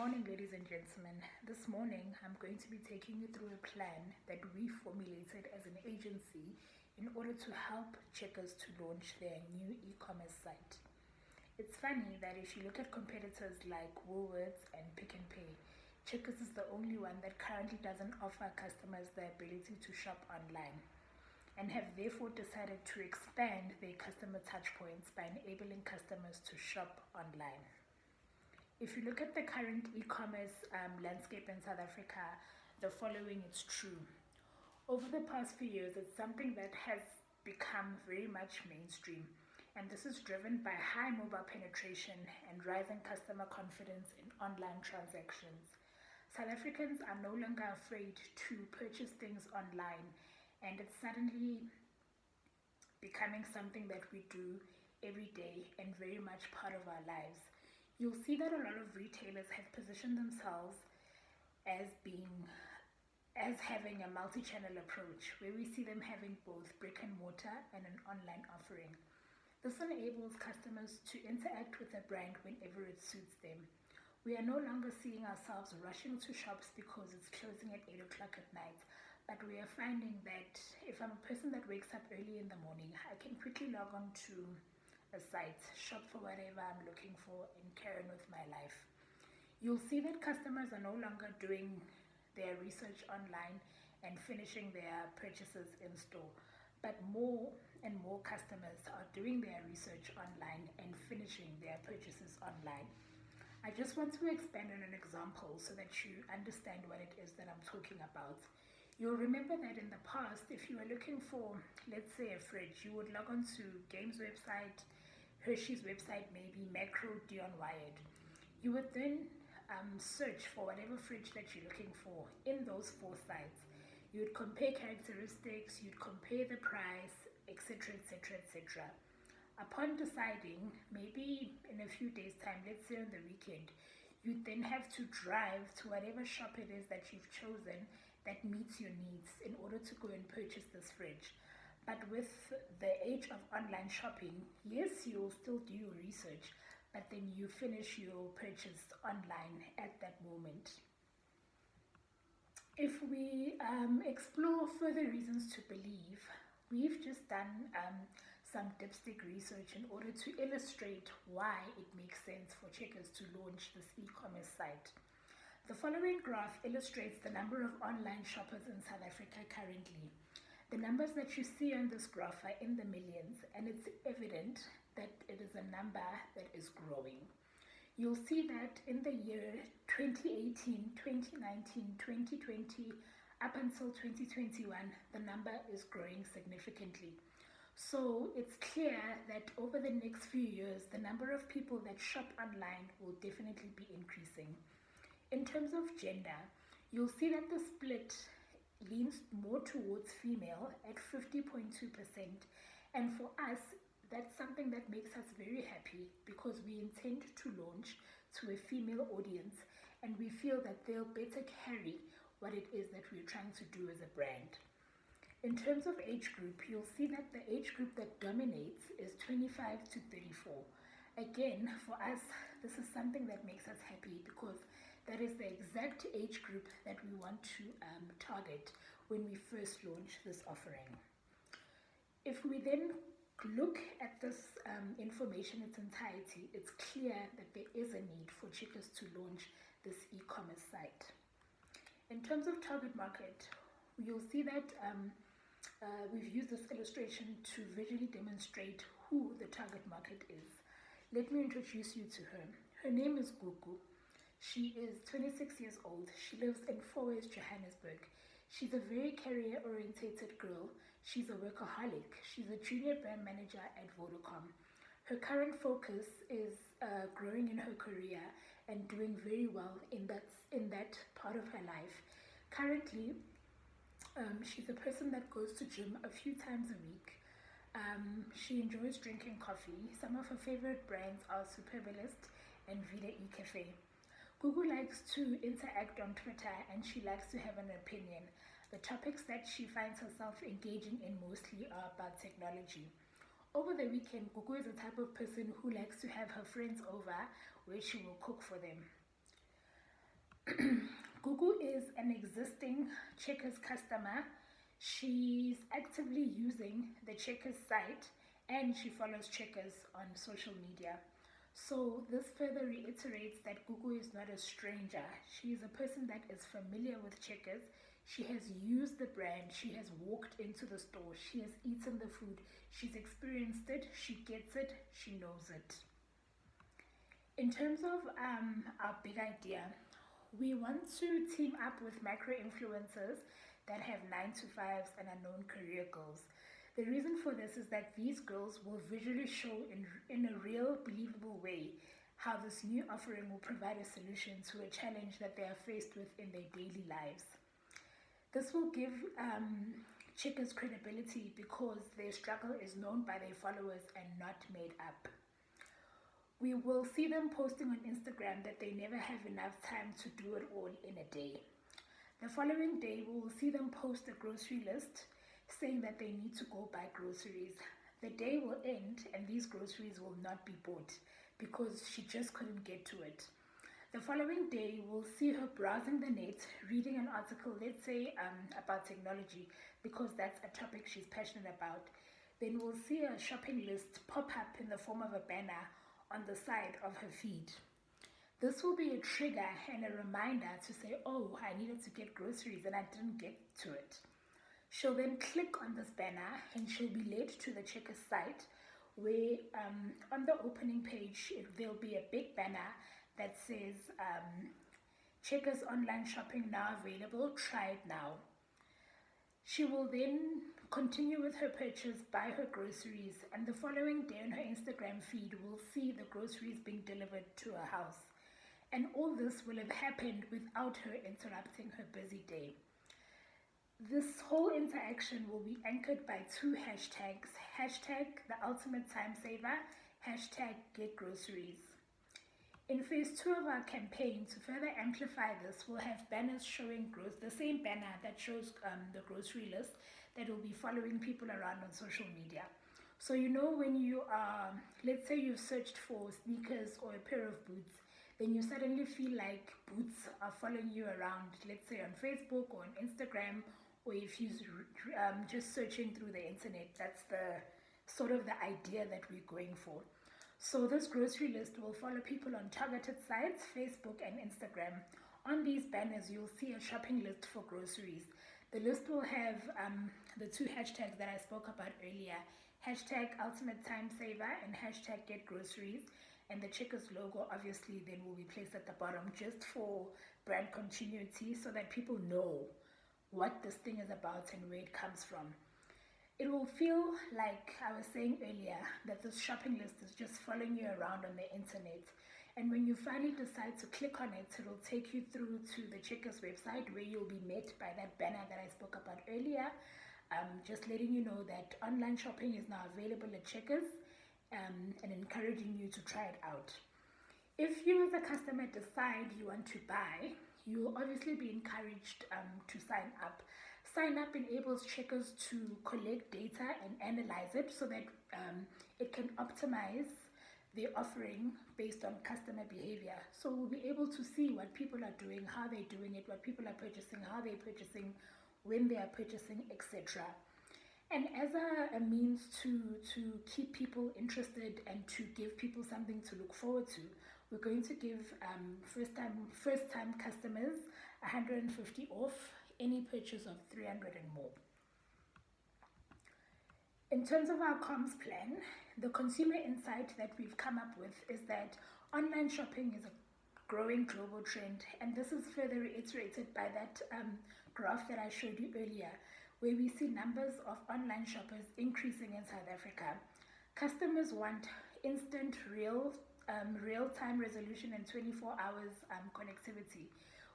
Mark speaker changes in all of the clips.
Speaker 1: morning, ladies and gentlemen. This morning, I'm going to be taking you through a plan that we formulated as an agency in order to help Checkers to launch their new e-commerce site. It's funny that if you look at competitors like Woolworths and Pick n Pay, Checkers is the only one that currently doesn't offer customers the ability to shop online and have therefore decided to expand their customer touchpoints by enabling customers to shop online. If you look at the current e-commerce landscape in South Africa, the following is true. Over the past few years, it's something that has become very much mainstream, and this is driven by high mobile penetration and rising customer confidence in online transactions. South Africans are no longer afraid to purchase things online, and it's suddenly becoming something that we do every day and very much part of our lives. You'll see that a lot of retailers have positioned themselves as having a multi-channel approach, where we see them having both brick and mortar and an online offering. This enables customers to interact with the brand whenever it suits them. We are no longer seeing ourselves rushing to shops because it's closing at 8 o'clock at night, but we are finding that if I'm a person that wakes up early in the morning, I can quickly log on to a site, shop for whatever I'm looking for, and carry on with my life. You'll see that customers are no longer doing their research online and finishing their purchases in store, but more and more customers are doing their research online and finishing their purchases online. I just want to expand on an example so that you understand what it is that I'm talking about. You'll remember that in the past, if you were looking for, let's say, a fridge, you would log on to Games website, Hershey's website, maybe Macro, Dion Wired. You would then search for whatever fridge that you're looking for in those four sites. You would compare characteristics, you'd compare the price, etc., etc., etc. Upon deciding, maybe in a few days' time, let's say on the weekend, you'd then have to drive to whatever shop it is that you've chosen that meets your needs in order to go and purchase this fridge. But with the age of online shopping, yes, you will still do your research, but then you finish your purchase online at that moment. If we explore further reasons to believe, we've just done some dipstick research in order to illustrate why it makes sense for Checkers to launch this e-commerce site. The following graph illustrates the number of online shoppers in South Africa currently. The numbers that you see on this graph are in the millions, and it's evident that it is a number that is growing. You'll see that in the year 2018, 2019, 2020, up until 2021, the number is growing significantly. So it's clear that over the next few years, the number of people that shop online will definitely be increasing. In terms of gender, you'll see that the split leans more towards female at 50.2%, and for us that's something that makes us very happy because we intend to launch to a female audience, and we feel that they'll better carry what it is that we're trying to do as a brand. In terms of age group, you'll see that the age group that dominates is 25 to 34. Again, for us, this is something that makes us happy because that is the exact age group that we want to target when we first launch this offering. If we then look at this information in its entirety, it's clear that there is a need for Checkers to launch this e-commerce site. In terms of target market, you'll see that we've used this illustration to visually demonstrate who the target market is. Let me introduce you to her. Her name is Gugu. She is 26 years old. She lives in Fourways, Johannesburg. She's a very career-orientated girl. She's a workaholic. She's a junior brand manager at Vodacom. Her current focus is growing in her career and doing very well in that part of her life. Currently, she's a person that goes to gym a few times a week. She enjoys drinking coffee. Some of her favorite brands are Superbalist and Vida e-Cafe. Gugu likes to interact on Twitter, and she likes to have an opinion. The topics that she finds herself engaging in mostly are about technology. Over the weekend, Gugu is the type of person who likes to have her friends over where she will cook for them. Gugu is an existing Checkers customer. She's actively using the Checkers site and she follows Checkers on social media. So this further reiterates that Gugu is not a stranger. She is a person that is familiar with Checkers. She has used the brand. She has walked into the store. She has eaten the food. She's experienced it. She gets it. She knows it. In terms of our big idea, we want to team up with macro influencers that have 9 to 5s and are known career goals. The reason for this is that these girls will visually show in a real, believable way how this new offering will provide a solution to a challenge that they are faced with in their daily lives. This will give Checkers credibility because their struggle is known by their followers and not made up. We will see them posting on Instagram that they never have enough time to do it all in a day. The following day, we will see them post a grocery list saying that they need to go buy groceries. The day will end and these groceries will not be bought because she just couldn't get to it. The following day, we'll see her browsing the net, reading an article, let's say about technology, because that's a topic she's passionate about. Then we'll see a shopping list pop up in the form of a banner on the side of her feed. This will be a trigger and a reminder to say, oh, I needed to get groceries and I didn't get to it. She'll then click on this banner and she'll be led to the Checkers site where on the opening page there'll be a big banner that says Checkers online shopping now available, try it now. She will then continue with her purchase, buy her groceries, and the following day on her Instagram feed will see the groceries being delivered to her house. And all this will have happened without her interrupting her busy day. This whole interaction will be anchored by 2 hashtags, hashtag the ultimate time saver, hashtag get groceries. In phase 2 of our campaign, to further amplify this, we'll have banners showing the same banner that shows the grocery list that will be following people around on social media. So you know when you are, let's say you've searched for sneakers or a pair of boots, then you suddenly feel like boots are following you around, let's say on Facebook or on Instagram, or if you're just searching through the internet. That's the sort of the idea that we're going for. So this grocery list will follow people on targeted sites, Facebook and Instagram. On these banners, you'll see a shopping list for groceries. The list will have the 2 hashtags that I spoke about earlier, hashtag ultimate time saver and hashtag get groceries. And the Checkers logo obviously then will be placed at the bottom just for brand continuity so that people know what this thing is about and where it comes from. It will feel like I was saying earlier that this shopping list is just following you around on the internet. And when you finally decide to click on it, it will take you through to the Checkers website where you'll be met by that banner that I spoke about earlier. Just letting you know that online shopping is now available at Checkers and encouraging you to try it out. If you as a customer decide you want to buy, you will obviously be encouraged to sign up. Sign up enables Checkers to collect data and analyze it so that it can optimize their offering based on customer behavior. So we'll be able to see what people are doing, how they're doing it, what people are purchasing, how they're purchasing, when they are purchasing, etc. And as a means to keep people interested and to give people something to look forward to, we're going to give first time customers 150 off any purchase of 300 and more. In terms of our comms plan, the consumer insight that we've come up with is that online shopping is a growing global trend, and this is further reiterated by that graph that I showed you earlier, where we see numbers of online shoppers increasing in South Africa. Customers want instant real-time resolution and 24 hours connectivity.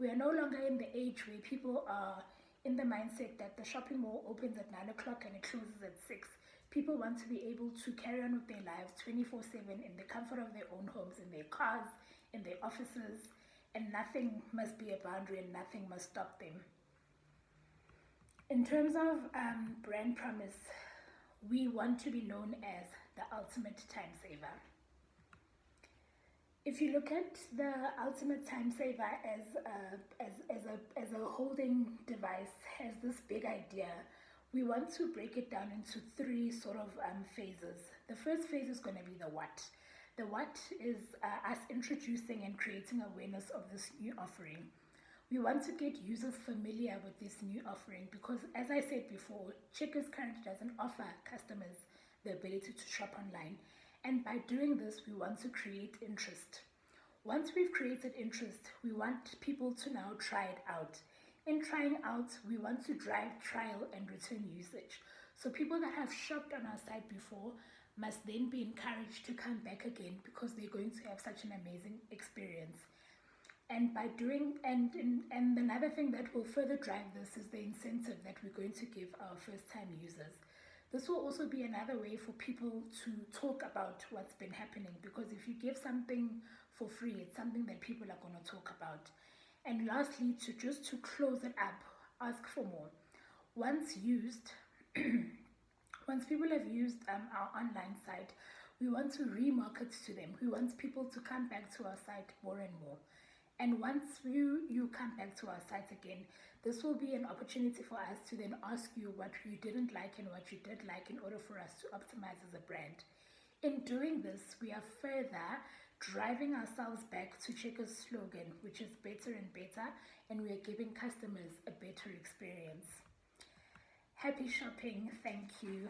Speaker 1: We are no longer in the age where people are in the mindset that the shopping mall opens at 9 o'clock and it closes at 6. People want to be able to carry on with their lives 24/7 in the comfort of their own homes, in their cars, in their offices, and nothing must be a boundary and nothing must stop them. In terms of brand promise, we want to be known as the ultimate time saver. If you look at the ultimate time saver as a holding device, has this big idea, we want to break it down into three sort of phases. The first phase is going to be the what. The what is us introducing and creating awareness of this new offering. We want to get users familiar with this new offering because, as I said before, Checkers currently doesn't offer customers the ability to shop online. And by doing this, we want to create interest. Once we've created interest, we want people to now try it out. In trying out, we want to drive trial and return usage. So people that have shopped on our site before must then be encouraged to come back again because they're going to have such an amazing experience. And by doing, and another thing that will further drive this is the incentive that we're going to give our first-time users. This will also be another way for people to talk about what's been happening, because if you give something for free, it's something that people are going to talk about. And lastly, to close it up, ask for more. Once used, once people have used our online site, we want to remarket to them. We want people to come back to our site more and more. And once you come back to our site again, this will be an opportunity for us to then ask you what you didn't like and what you did like in order for us to optimize as a brand. In doing this, we are further driving ourselves back to Checkers' slogan, which is better and better, and we are giving customers a better experience. Happy shopping. Thank you.